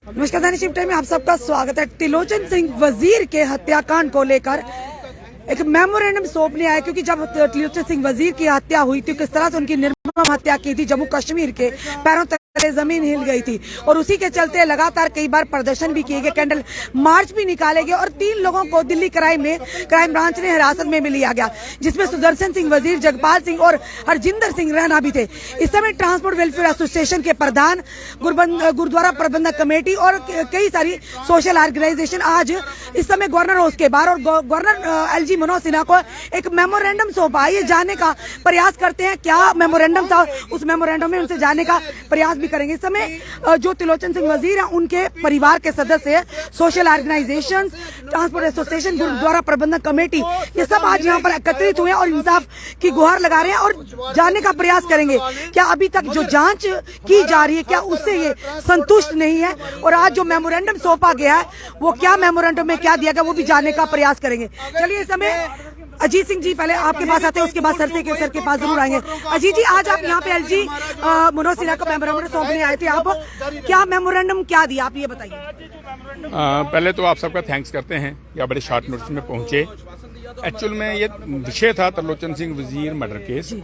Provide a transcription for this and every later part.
नमस्कार दैनिक shift time में आप सबका स्वागत है। त्रिलोचन सिंह वजीर के हत्याकांड को लेकर एक मेमोरेंडम सौंपने आया, क्योंकि जब त्रिलोचन सिंह वजीर की हत्या हुई थी किस तरह से उनकी निर्मम हत्या की थी, जम्मू कश्मीर के पैरों तले जमीन हिल गई थी और उसी के चलते लगातार कई बार प्रदर्शन भी किए गए, कैंडल मार्च भी निकाले गए और 3 लोगों को दिल्ली क्राइम ब्रांच ने हिरासत में भी लिया गया, जिसमें सुदर्शन सिंह वजीर, जगपाल सिंह और हरजिंदर सिंह रैना भी थे। इस समय ट्रांसपोर्ट वेलफेयर एसोसिएशन के प्रधान, गुरुद्वारा प्रबंधक कमेटी और कई सारी सोशल ऑर्गेनाइजेशन आज इस समय गवर्नर हाउस के बाहर और गवर्नर एलजी मनोज सिन्हा को एक मेमोरेंडम सौंपा। ये जानने का प्रयास करते हैं क्या मेमोरेंडम था, उस मेमोरेंडम में उनसे जानने का प्रयास भी करेंगे। इस समय जो त्रिलोचन सिंह वजीर हैं उनके परिवार के सदस्य, social organisation, transport association, gurdwara प्रबंधक कमेटी, ये सब आज यहाँ पर एकत्रित हुए और इंसाफ की गुहार लगा रहे हैं और जानने का प्रयास करेंगे क्या अभी तक जो जांच की जा रही है क्या उससे ये संतुष्ट नहीं है, और आज जो मेमोरेंडम सौंपा गया है वो क्या मेमोरेंडम में क्या दिया गया वो भी जानने का प्रयास करेंगे। चलिए इस समय अजीत सिंह जी पहले आपके पास आते हैं, उसके बाद सर के पास जरूर आएंगे। अजीत जी, आज आप यहाँ पे एलजी मनोज सिन्हा को मेमोरेंडम सौंपने आए थे, आप क्या मेमोरेंडम क्या दिया आप ये बताइए। पहले तो आप सबका थैंक्स करते हैं कि आप बड़े शॉर्ट नोटिस में पहुंचे। एक्चुअल में ये विषय था त्रिलोचन सिंह वजीर मर्डर केस,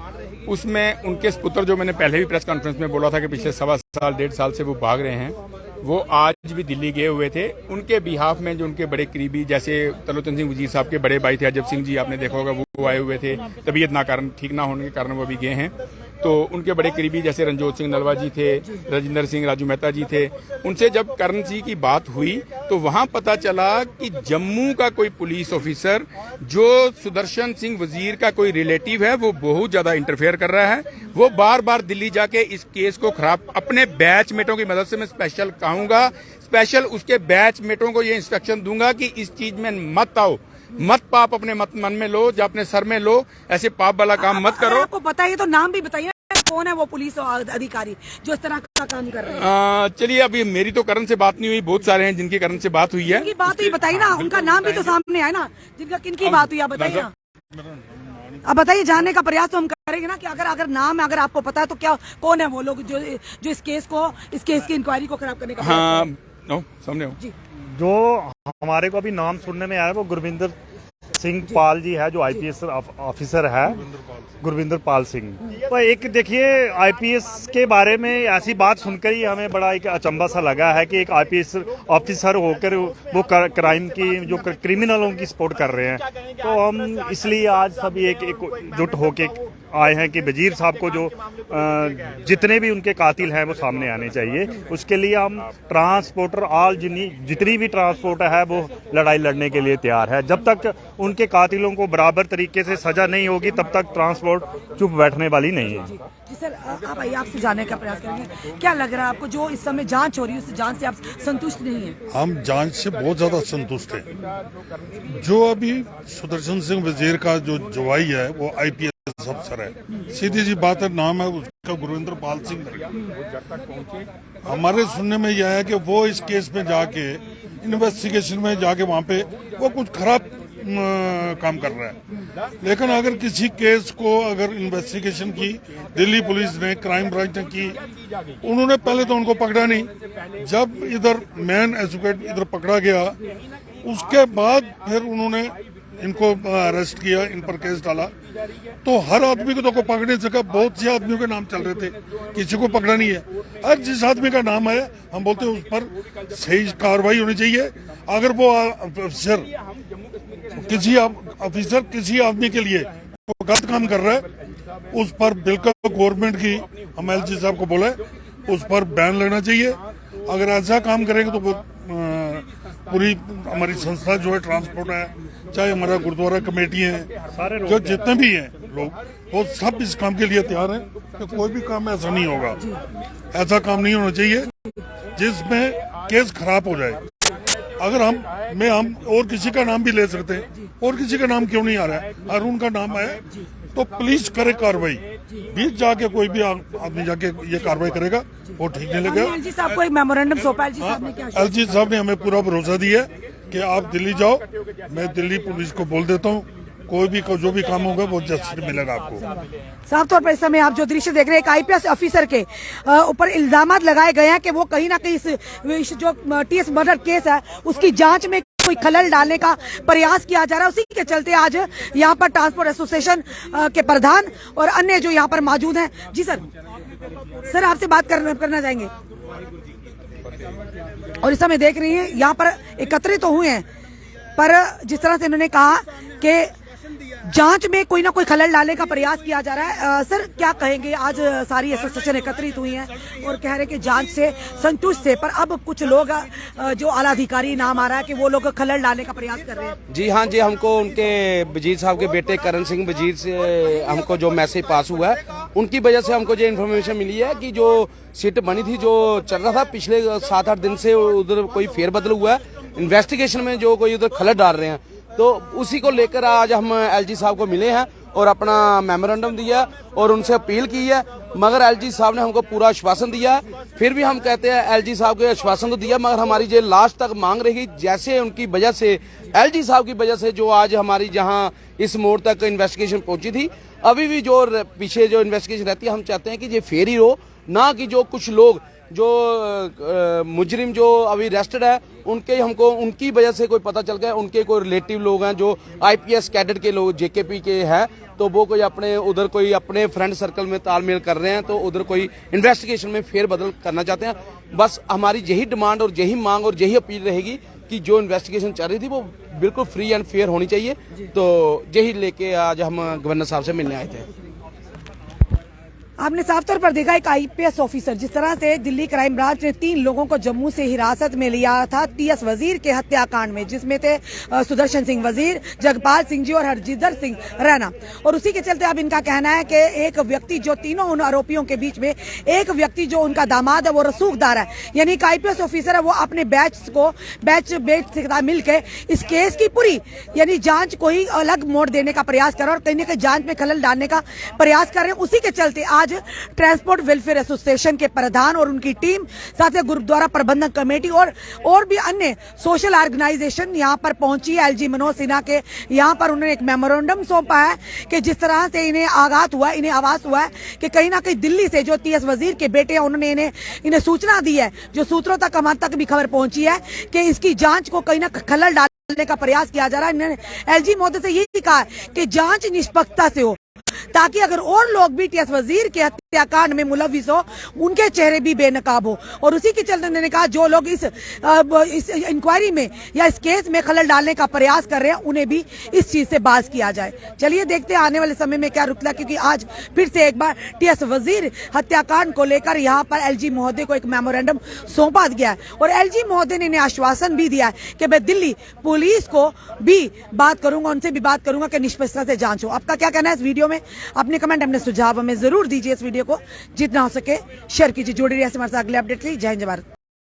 उसमें उनके पुत्र, जो मैंने पहले भी प्रेस कॉन्फ्रेंस में बोला था कि पिछले 1.25 साल से वो भाग रहे हैं, वो आज भी दिल्ली गए हुए थे। उनके बिहाफ में जो उनके बड़े करीबी, जैसे त्रिलोचन सिंह वजीर साहब के बड़े भाई थे अजब सिंह जी, आपने देखा होगा, वो आए हुए थे। तबीयत ठीक ना होने के कारण वो भी गए हैं। तो उनके बड़े करीबी जैसे रणजोत सिंह नलवा जी थे, राजिंदर सिंह, राजू मेहता जी थे, उनसे जब करेंसी की बात हुई तो वहां पता चला कि जम्मू का कोई पुलिस ऑफिसर जो सुदर्शन सिंह वजीर का कोई रिलेटिव है वो बहुत ज्यादा इंटरफेयर कर रहा है। वो बार बार दिल्ली जाके इस केस को खराब, अपने बैचमेटों की मदद से, मैं स्पेशल कहूंगा, स्पेशल उसके बैचमेटों को ये इंस्ट्रक्शन दूंगा कि इस चीज में मत आओ, मत पाप अपने मन में लो या अपने सर में लो, ऐसे पाप वाला काम मत करो। आपको बताइए तो नाम भी बताइए, कौन है वो पुलिस अधिकारी जो इस तरह का काम कर रहे हैं। चलिए, अभी मेरी तो करण से बात नहीं हुई, बहुत सारे हैं जिनकी करण से बात हुई है। उनकी बात हुई बताइए ना, उनका नाम भी तो सामने है ना, जिनका किनकी बात हुई आप बताइए ना। अब बताइए, जानने का प्रयास तो हम करेंगे ना कि अगर नाम अगर आपको पता है तो क्या, कौन है वो लोग जो इस केस की इंक्वायरी को खराब करने का। हाँ, सामने हो जी। जो हमारे को अभी नाम सुनने में आया वो गुरविंदर सिंह पाल जी है, जो आईपीएस ऑफिसर है, गुरविंदर पाल सिंह। तो एक देखिए, आईपीएस के बारे में ऐसी बात सुनकर ही हमें बड़ा एक अचंभा सा लगा है कि एक आईपीएस ऑफिसर होकर वो क्राइम की, जो क्रिमिनलों की सपोर्ट कर रहे हैं। तो हम इसलिए आज सभी एक जुट होके आए हैं कि वजीर साहब को जो जितने भी उनके कातिल हैं वो सामने आने चाहिए। उसके लिए हम ट्रांसपोर्टर जितनी भी ट्रांसपोर्ट है वो लड़ाई लड़ने के लिए तैयार है। जब तक उनके कातिलों को बराबर तरीके से सजा नहीं होगी तब तक ट्रांसपोर्ट चुप बैठने वाली नहीं है। जी सर, आप आइए, आपसे जानने का प्रयास करेंगे क्या लग रहा है आपको, जो इस समय जांच हो रही है उस जांच से आप संतुष्ट नहीं है। हम जांच से बहुत ज्यादा संतुष्ट हैं। जो अभी सुदर्शन सिंह वजीर का जो जवाई है वो आईपीएस अफसर है, सीधी सी बात है, नाम है उसका गुरविंदर पाल सिंह। हमारे सुनने में यह है कि वो इस केस में जाके, इन्वेस्टिगेशन में जाके वहाँ पे वो कुछ खराब काम कर रहा है। लेकिन अगर किसी केस को अगर इन्वेस्टिगेशन की दिल्ली पुलिस ने, क्राइम ब्रांच ने की, उन्होंने पहले तो उनको पकड़ा नहीं। जब इधर मैन एजुकेट इधर पकड़ा गया उसके बाद फिर उन्होंने इनको अरेस्ट किया, इन पर केस डाला। तो हर आदमी को तो को पकड़ नहीं सका, बहुत से आदमियों के नाम चल रहे थे, किसी को पकड़ा नहीं है। हर जिस आदमी का नाम है हम बोलते हैं उस पर सही कार्रवाई होनी चाहिए। अगर वो अफसर किसी आदमी के लिए गलत काम कर रहा है उस पर बिल्कुल गवर्नमेंट की, हम एलजी साहब को बोले, उस पर बैन लगना चाहिए। अगर ऐसा काम करेंगे तो पूरी हमारी संस्था जो है, ट्रांसपोर्ट है, चाहे हमारा गुरुद्वारा कमेटी है, जो जितने भी हैं लोग, वो सब इस काम के लिए तैयार हैं कि कोई भी काम ऐसा नहीं होगा। ऐसा काम नहीं होना चाहिए जिसमें केस खराब हो जाए। अगर हम और किसी का नाम भी ले सकते हैं, और किसी का नाम क्यों नहीं आ रहा है, अरुण का नाम है तो पुलिस करे कार्रवाई। बीच जाके कोई भी आदमी जाके ये कार्रवाई करेगा वो ठीक नहीं लगेगा। एलजी साहब को एक मेमोरेंडम सौंपा, एलजी साहब ने हमें पूरा भरोसा दिया है कि आप दिल्ली जाओ, मैं दिल्ली पुलिस को बोल देता हूँ कोई भी जो भी काम होगा वो जस्टिस मिलेगा आपको। साफ तौर पर इस समय आप जो दृश्य देख रहे हैं, एक आईपीएस ऑफिसर के ऊपर इल्जामात लगाए गए हैं कि वो कहीं ना कहीं इस जो टीएस मर्डर केस है उसकी जांच में कोई खलल डालने का प्रयास किया जा रहा है। उसी के चलते आज यहाँ पर ट्रांसपोर्ट एसोसिएशन के प्रधान और अन्य जो यहाँ पर मौजूद हैं। जी सर आपसे बात करना चाहेंगे। और इस समय देख रही हैं यहाँ पर एकत्रित तो हुए हैं, पर जिस तरह से इन्होंने कहा कि जांच में कोई ना कोई खलल डालने का प्रयास किया जा रहा है। सर क्या कहेंगे, आज सारी एसोसिएशन एकत्रित हुई हैं और कह रहे हैं कि जांच से संतुष्ट थे, पर अब कुछ लोग जो आला अधिकारी नाम आ रहा है कि वो लोग खलल डालने का प्रयास कर रहे हैं। जी हाँ जी, हमको उनके वजीर साहब के बेटे करण सिंह वजीर से हमको जो मैसेज पास हुआ है उनकी वजह से हमको जो इन्फॉर्मेशन मिली है कि जो सीट बनी थी जो चल रहा था पिछले 7-8 दिन से उधर कोई फेरबदल हुआ है, इन्वेस्टिगेशन में जो कोई उधर खलल डाल रहे हैं, तो उसी को लेकर आज हम एलजी साहब को मिले हैं और अपना मेमोरेंडम दिया और उनसे अपील की है, मगर एलजी साहब ने हमको पूरा आश्वासन दिया है। फिर भी हम कहते हैं एलजी साहब के आश्वासन तो दिया, मगर हमारी जो लास्ट तक मांग रही जैसे उनकी वजह से एलजी साहब की वजह से जो आज हमारी जहां इस मोड़ तक इन्वेस्टिगेशन पहुंची थी, अभी भी जो पीछे जो इन्वेस्टिगेशन रहती है हम चाहते हैं कि ये फेयर ही हो, ना कि जो कुछ लोग जो मुजरिम जो अभी अरेस्टेड है उनके हमको उनकी वजह से कोई पता चल गया, उनके कोई रिलेटिव लोग हैं जो आईपीएस कैडेट के लोग जेकेपी के हैं, तो वो कोई अपने उधर कोई अपने फ्रेंड सर्कल में तालमेल कर रहे हैं, तो उधर कोई इन्वेस्टिगेशन में फेरबदल करना चाहते हैं। बस हमारी यही डिमांड और यही मांग और यही अपील रहेगी कि जो इन्वेस्टिगेशन चल रही थी वो बिल्कुल फ्री एंड फेयर होनी चाहिए। तो यही लेके आज हम गवर्नर साहब से मिलने आए थे। आपने साफ तौर पर देखा एक आईपीएस ऑफिसर जिस तरह से दिल्ली क्राइम ब्रांच ने 3 लोगों को जम्मू से हिरासत में लिया था टीएस वजीर के हत्याकांड में, जिसमें थे सुदर्शन सिंह वजीर, जगपाल सिंह जी और हरजिंदर सिंह रैना। और उसी के चलते अब इनका कहना है कि एक व्यक्ति जो तीनों उन आरोपियों के बीच में एक व्यक्ति जो उनका दामाद है वो रसूखदार है, यानी एक आईपीएस ऑफिसर है, वो अपने बैच से मिलकर इस केस की पूरी यानी जांच को ही अलग मोड़ देने का प्रयास कर रहे हैं और कहीं ना कहीं जांच में खलल डालने का प्रयास कर रहे हैं। उसी के चलते आज ट्रांसपोर्ट वेलफेयर एसोसिएशन के प्रधान और उनकी टीम, साथ ही गुरुद्वारा प्रबंधन कमेटी और भी अन्य सोशल ऑर्गेनाइजेशन यहां पर पहुंची है। एलजी मनोज सिन्हा के यहां पर उन्होंने एक मेमोरेंडम सौंपा है कि जिस तरह से इन्हें आभास हुआ है कि कहीं ना कहीं दिल्ली से जो टीएस वजीर के बेटे हैं उन्होंने इन्हें सूचना दी है, जो सूत्रों तक हमारे तक भी खबर पहुंची है कि इसकी जांच को कहीं ना खलल डालने का प्रयास किया जा रहा है। इन्होंने एलजी महोदय से यही कहा कि जांच निष्पक्षता से हो, ताकि अगर और लोग भी टीएस वजीर के हत्याकांड में मुलविस हो उनके चेहरे भी बेनकाब हो। और उसी के चलते उन्होंने कहा जो लोग इस इंक्वायरी में या इस केस में खलल डालने का प्रयास कर रहे हैं उन्हें भी इस चीज से बाज किया जाए। चलिए देखते हैं आने वाले समय में क्या रुतला, क्योंकि आज फिर से एक बार टीएस वजीर हत्याकांड को लेकर यहाँ पर एलजी महोदय को एक मेमोरेंडम सौंपा गया है और एलजी महोदय ने इन्हें आश्वासन भी दिया है कि मैं दिल्ली पुलिस को भी बात करूंगा, उनसे भी बात करूंगा कि निष्पक्षता से जांच हो। आपका क्या कहना है इस वीडियो में? अपने कमेंट, अपने सुझाव हमें जरूर दीजिए। इस वीडियो को जितना हो सके शेयर कीजिए। जोड़े रहिए हमारे साथ अगले अपडेट के लिए। जय हिंद, जय भारत।